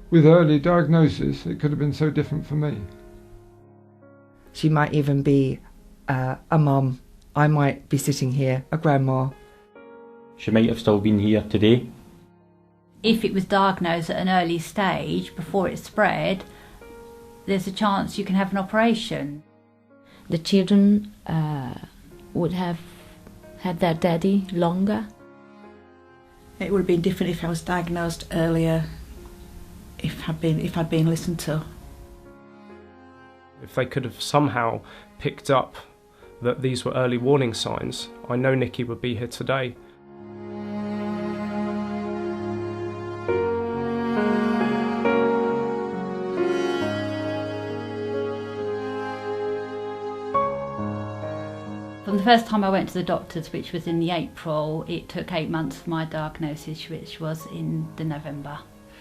With early diagnosis, it could have been so different for me. She might even be a mum. I might be sitting here, a grandma. She might have still been here today. If it was diagnosed at an early stage, before it spread, there's a chance you can have an operation. The children would have had their daddy longer. It would have been different if I was diagnosed earlier, if I'd been listened to. If they could have somehow picked up that these were early warning signs, I know Nicki would be here today. From the first time I went to the doctors, which was in the April, it took 8 months for my diagnosis, which was in the November.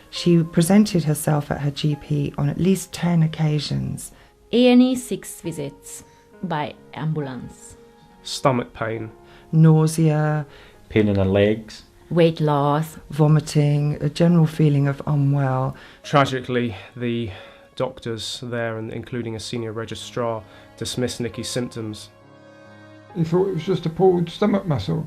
She presented herself at her GP on at least 10 occasions. A&E 6 visits by ambulance. Stomach pain. Nausea. Pain in her legs. Weight loss. Vomiting, a general feeling of unwell. Tragically, the doctors there, and including a senior registrar, dismissed Nicki's symptoms. He thought it was just a pulled stomach muscle.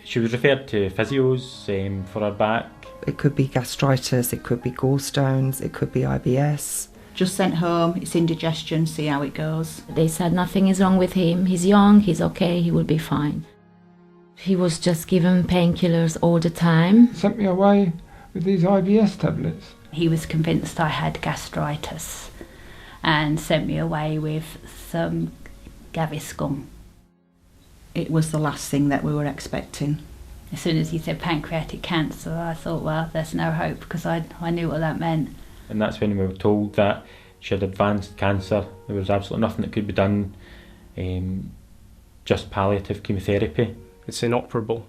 She was referred to physios for her back. It could be gastritis, it could be gallstones, it could be IBS. Just sent home, it's indigestion, see how it goes. They said nothing is wrong with him, he's young, he's okay, he will be fine. He was just given painkillers all the time. Sent me away with these IBS tablets. He was convinced I had gastritis and sent me away with some Gaviscon. It was the last thing that we were expecting. As soon as he said pancreatic cancer, I thought, well, there's no hope, because I knew what that meant. And that's when we were told that she had advanced cancer. There was absolutely nothing that could be done, just palliative chemotherapy. It's inoperable.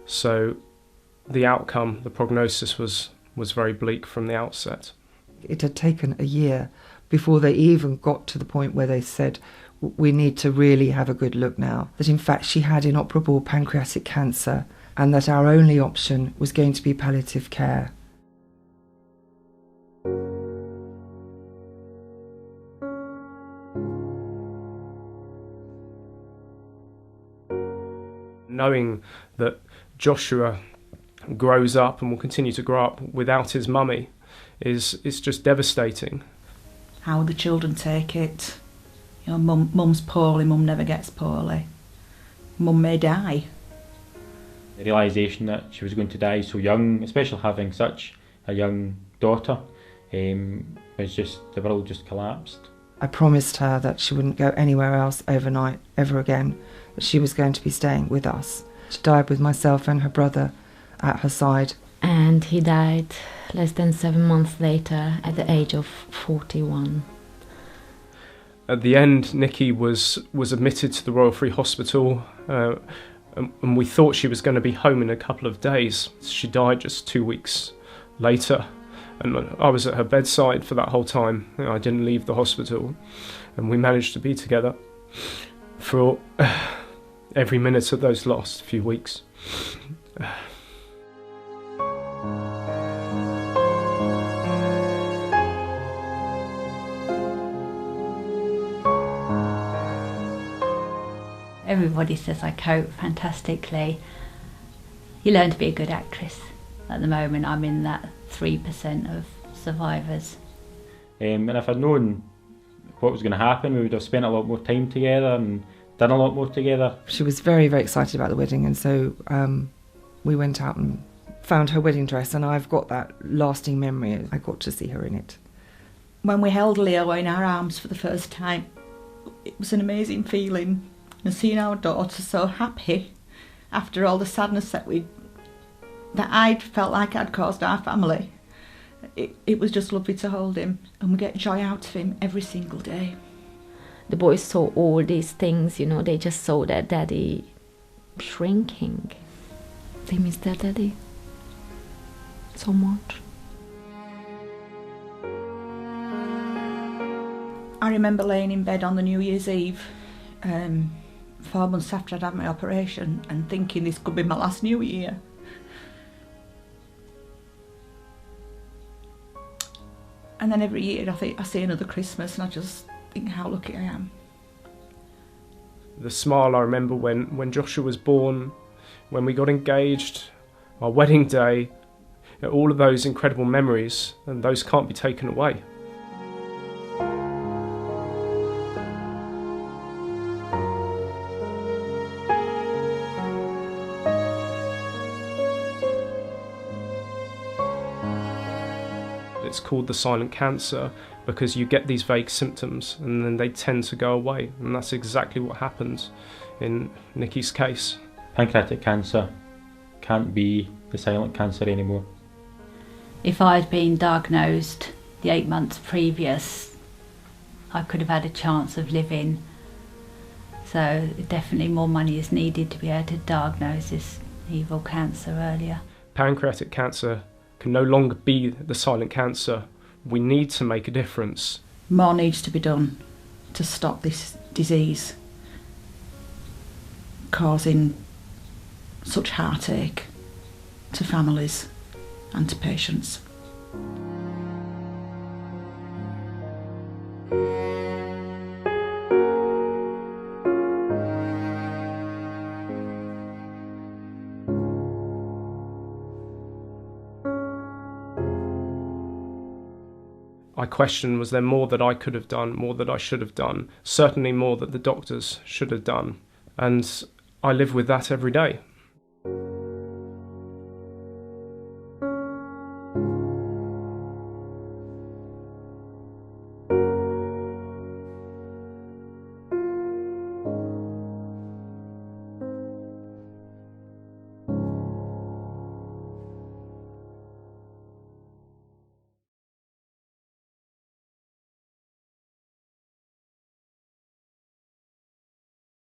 So the outcome, the prognosis was very bleak from the outset. It had taken a year before they even got to the point where they said, we need to really have a good look now. That in fact she had inoperable pancreatic cancer and that our only option was going to be palliative care. Knowing that Joshua grows up and will continue to grow up without his mummy is just devastating. How the children take it. You know, mum's poorly, mum never gets poorly. Mum may die. The realisation that she was going to die so young, especially having such a young daughter, was just, the world just collapsed. I promised her that she wouldn't go anywhere else overnight ever again, that she was going to be staying with us. She died with myself and her brother at her side. And he died less than 7 months later at the age of 41. At the end, Nicki was admitted to the Royal Free Hospital, and we thought she was going to be home in a couple of days. She died just 2 weeks later, and I was at her bedside for that whole time. I didn't leave the hospital, and we managed to be together for every minute of those last few weeks. Everybody says I cope fantastically. You learn to be a good actress. At the moment, I'm in that 3% of survivors. And if I'd known what was going to happen, we would have spent a lot more time together and done a lot more together. She was very, very excited about the wedding, and so we went out and found her wedding dress, and I've got that lasting memory. I got to see her in it. When we held Leo in our arms for the first time, it was an amazing feeling. And seeing our daughter so happy after all the sadness that I'd felt like I'd caused our family, it was just lovely to hold him, and we get joy out of him every single day. The boys saw all these things, you know, they just saw their daddy shrinking. They miss their daddy so much. I remember laying in bed on the New Year's Eve, 4 months after I'd had my operation, and thinking this could be my last New Year. And then every year I see another Christmas and I just think how lucky I am. The smile I remember when Joshua was born, when we got engaged, our wedding day, all of those incredible memories, and those can't be taken away. It's called the silent cancer because you get these vague symptoms and then they tend to go away, and that's exactly what happened in Nicki's case. Pancreatic cancer can't be the silent cancer anymore. If I had been diagnosed the 8 months previous, I could have had a chance of living. So definitely more money is needed to be able to diagnose this evil cancer earlier. Pancreatic cancer can no longer be the silent cancer. We need to make a difference. More needs to be done to stop this disease causing such heartache to families and to patients. I question, was there more that I could have done, more that I should have done, certainly more that the doctors should have done. And I live with that every day.